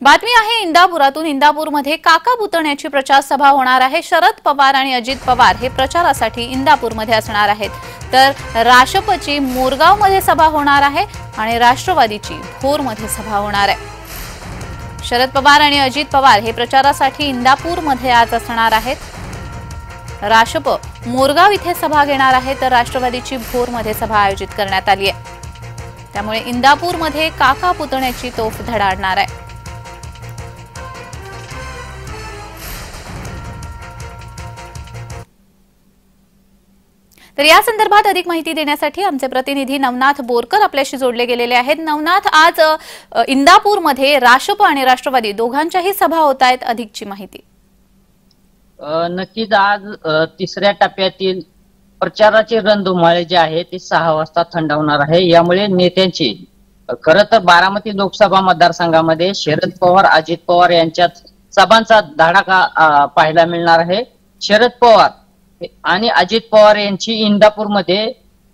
बातमी आहे इंदापुरातून। इंदापूरमध्ये काका पुतण्याची प्रचार सभा होणार आहे। शरद पवार आणि अजित पवार हे प्रचारासाठी इंदापूरमध्ये असणार आहेत, तर राष्ट्रपती मोरगावमध्ये सभा होणार आहे आणि राष्ट्रवादीची भोरमध्ये सभा होणार आहे। शरद पवार आणि अजित पवार हे प्रचारासाठी इंदापूरमध्ये आज असणार आहेत। राष्ट्रपती मोरगाव इथे सभा घेणार आहे, तर राष्ट्रवादीची भोरमध्ये सभा आयोजित करण्यात आली आहे। त्यामुळे इंदापूरमध्ये काका पुतण्याची तोफ धडाडणार आहे। तर या संदर्भात अधिक माहिती देण्यासाठी आमचे प्रतिनिधी नवनाथ बोरकर आपल्याशी जोडले गेलेले आहेत। नवनाथ, आज इंदापूरमध्ये राष्ट्रपती आणि राष्ट्रवादी दोघांच्याही सभा होत आहेत, अधिकची माहिती। नक्कीच आज तिसऱ्या टप्प्यातील प्रचाराचे रणधुमाळे जे आहे ते 6 वाजता थंडावणार आहे। यामुळे नेत्यांची खरं तर बारामती लोकसभा मतदारसंघामध्ये शरद पवार अजित पवार यांच्यात सभांचा धडाका पाहायला मिळणार आहे। शरद पवार आणि अजित पवार यांची इंदापूरमध्ये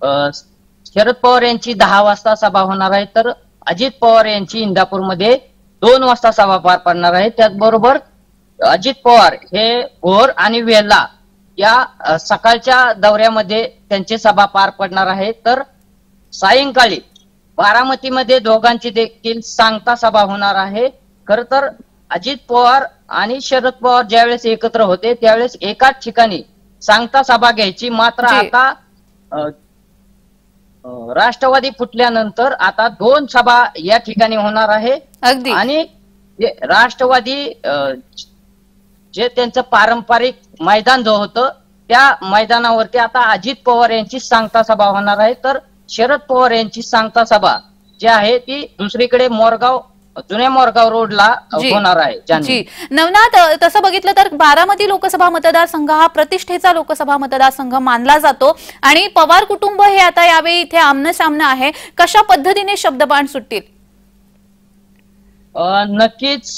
शरद पवार यांची 10 वाजता सभा होणार आहे, तर अजित पवार यांची इंदापूरमध्ये 2 वाजता सभा पार पडणार आहे। त्याचबरोबर अजित पवार हे भोर आणि वेल्हा या सकाळच्या दौऱ्यामध्ये त्यांची सभा पार पडणार आहे, तर सायंकाळी बारामतीमध्ये दोघांची देखील सांगता सभा होणार आहे। खर तर अजित पवार आणि शरद पवार ज्यावेळेस एकत्र होते त्यावेळेस एकाच ठिकाणी सांगता सभा घ्यायची, मात्र आता राष्ट्रवादी फुटल्यानंतर आता 2 सभा या ठिकाणी होणार आहे। आणि राष्ट्रवादी जे त्यांचं पारंपरिक मैदान जो होतं त्या मैदानावरती आता अजित पवार यांची सांगता सभा होणार आहे, तर शरद पवार यांची सांगता सभा जी आहे ती दुसरीकडे मोरगाव जुन्या मोरगाव रोडला होणार आहे। जी नवनाथ, तसं बघितलं तर बारामती लोकसभा मतदारसंघ हा प्रतिष्ठेचा लोकसभा मतदारसंघ मानला जातो आणि पवार कुटुंब हे आता यावेळी इथे आमने सामने आहे। कशा पद्धतीने शब्दबाण सुटतील? नक्कीच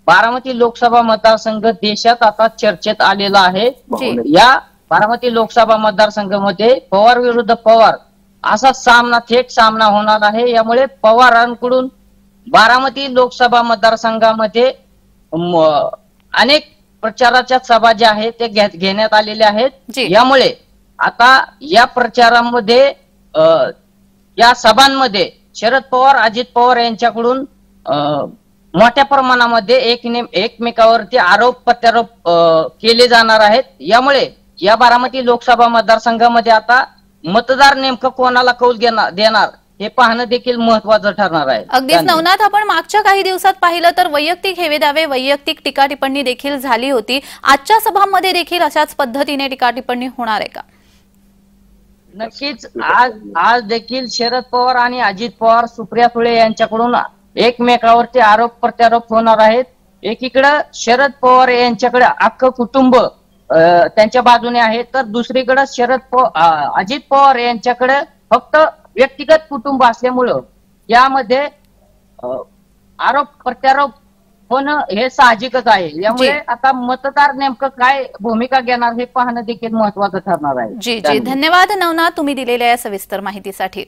बारामती लोकसभा मतदारसंघ देशात आता चर्चेत आलेला आहे। या बारामती लोकसभा मतदारसंघामध्ये पवार विरुद्ध पवार असा सामना, थेट सामना होणार आहे। यामुळे पवारांकडून बारामती लोकसभा मतदारसंघामध्ये अनेक प्रचाराच्या सभा ज्या आहेत ते घेण्यात आलेल्या आहेत। यामुळे आता या प्रचारामध्ये या सभांमध्ये शरद पवार अजित पवार यांच्याकडून मोठ्या प्रमाणामध्ये एकमेकावरती आरोप प्रत्यारोप केले जाणार आहेत। यामुळे या बारामती लोकसभा मतदारसंघामध्ये आता मतदार नेमकं कोणाला कौल देणार हे पाहणं देखील महत्वाचं ठरणार आहे। अगदीच नवनाथ, आपण मागच्या काही दिवसात पाहिलं तर वैयक्तिक हेवेदावे, वैयक्तिक टीका टिप्पणी देखील झाली होती। आजच्या सभांमध्ये देखील अशाच पद्धतीने टीका टिप्पणी होणार आहे का? नक्कीच आज देखील शरद पवार आणि अजित पवार, सुप्रिया सुळे यांच्याकडून एकमेकावरती आरोप प्रत्यारोप होणार आहेत। एकीकडे शरद पवार यांच्याकडे अख्खं कुटुंब त्यांच्या बाजूने आहे, तर दुसरीकडे अजित पवार यांच्याकडे फक्त व्यक्तिगत कुटुंब असल्यामुळं यामध्ये आरोप प्रत्यारोप होणं हे साहजिकच आहे। यामुळे आता मतदार नेमकं काय भूमिका घेणार हे पाहणं देखील महत्वाचं ठरणार आहे। जी जी, धन्यवाद नवनाथ, तुम्ही दिलेल्या या सविस्तर माहितीसाठी।